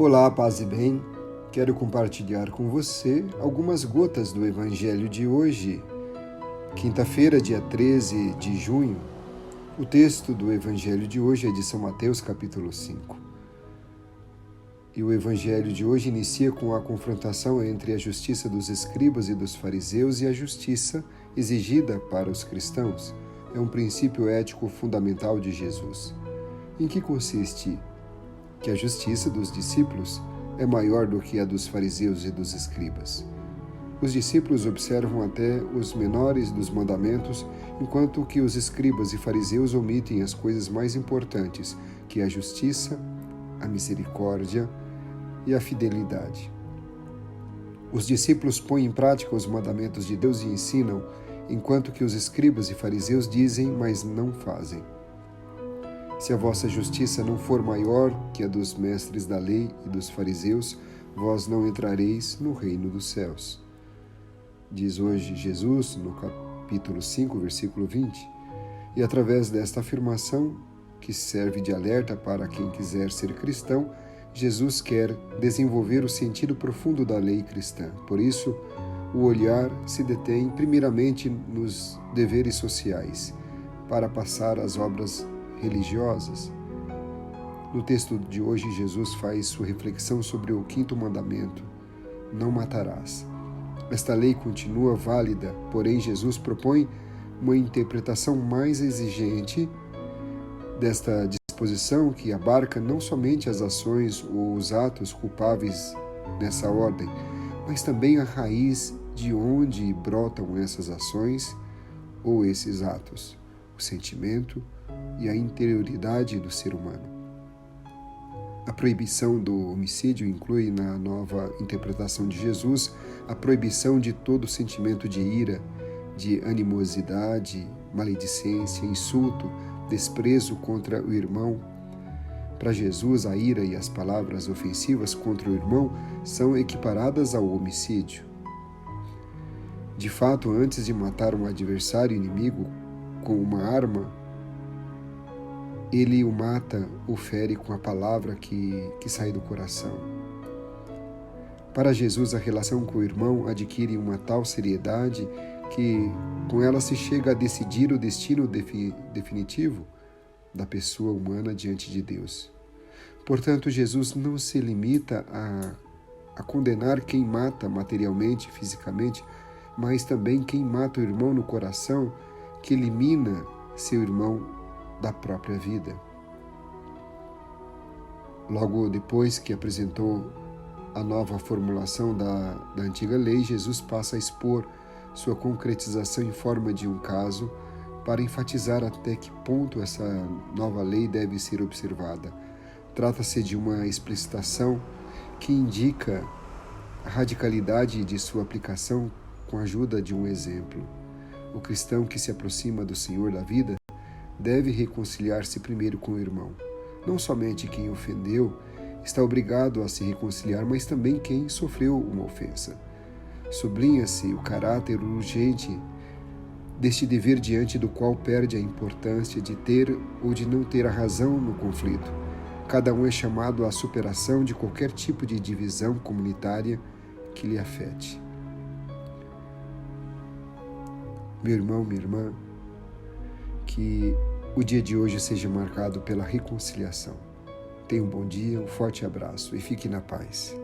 Olá, paz e bem. Quero compartilhar com você algumas gotas do Evangelho de hoje, quinta-feira, dia 13 de junho. O texto do Evangelho de hoje é de São Mateus, capítulo 5. E o Evangelho de hoje inicia com a confrontação entre a justiça dos escribas e dos fariseus e a justiça exigida para os cristãos. É um princípio ético fundamental de Jesus. Em que consiste? Que a justiça dos discípulos é maior do que a dos fariseus e dos escribas. Os discípulos observam até os menores dos mandamentos, enquanto que os escribas e fariseus omitem as coisas mais importantes, que é a justiça, a misericórdia e a fidelidade. Os discípulos põem em prática os mandamentos de Deus e ensinam, enquanto que os escribas e fariseus dizem, mas não fazem. Se a vossa justiça não for maior que a dos mestres da lei e dos fariseus, vós não entrareis no reino dos céus. Diz hoje Jesus, no capítulo 5, versículo 20. E através desta afirmação, que serve de alerta para quem quiser ser cristão, Jesus quer desenvolver o sentido profundo da lei cristã. Por isso, o olhar se detém primeiramente nos deveres sociais, para passar às obras religiosas. No texto de hoje, Jesus faz sua reflexão sobre o quinto mandamento: não matarás. Esta lei continua válida, porém Jesus propõe uma interpretação mais exigente desta disposição, que abarca não somente as ações ou os atos culpáveis nessa ordem, mas também a raiz de onde brotam essas ações ou esses atos, o sentimento e a interioridade do ser humano. A proibição do homicídio inclui, na nova interpretação de Jesus, a proibição de todo sentimento de ira, de animosidade, maledicência, insulto, desprezo contra o irmão. Para Jesus, a ira e as palavras ofensivas contra o irmão são equiparadas ao homicídio. De fato, antes de matar um adversário inimigo com uma arma, ele o mata ou fere com a palavra que sai do coração. Para Jesus, a relação com o irmão adquire uma tal seriedade que com ela se chega a decidir o destino definitivo da pessoa humana diante de Deus. Portanto, Jesus não se limita a condenar quem mata materialmente, fisicamente, mas também quem mata o irmão no coração, que elimina seu irmão da própria vida. Logo depois que apresentou a nova formulação da antiga lei, Jesus passa a expor sua concretização em forma de um caso para enfatizar até que ponto essa nova lei deve ser observada. Trata-se de uma explicitação que indica a radicalidade de sua aplicação com a ajuda de um exemplo. O cristão que se aproxima do Senhor da vida deve reconciliar-se primeiro com o irmão. Não somente quem ofendeu está obrigado a se reconciliar, mas também quem sofreu uma ofensa. Sublinha-se o caráter urgente deste dever diante do qual perde a importância de ter ou de não ter a razão no conflito. Cada um é chamado à superação de qualquer tipo de divisão comunitária que lhe afete. Meu irmão, minha irmã, que o dia de hoje seja marcado pela reconciliação. Tenha um bom dia, um forte abraço e fique na paz.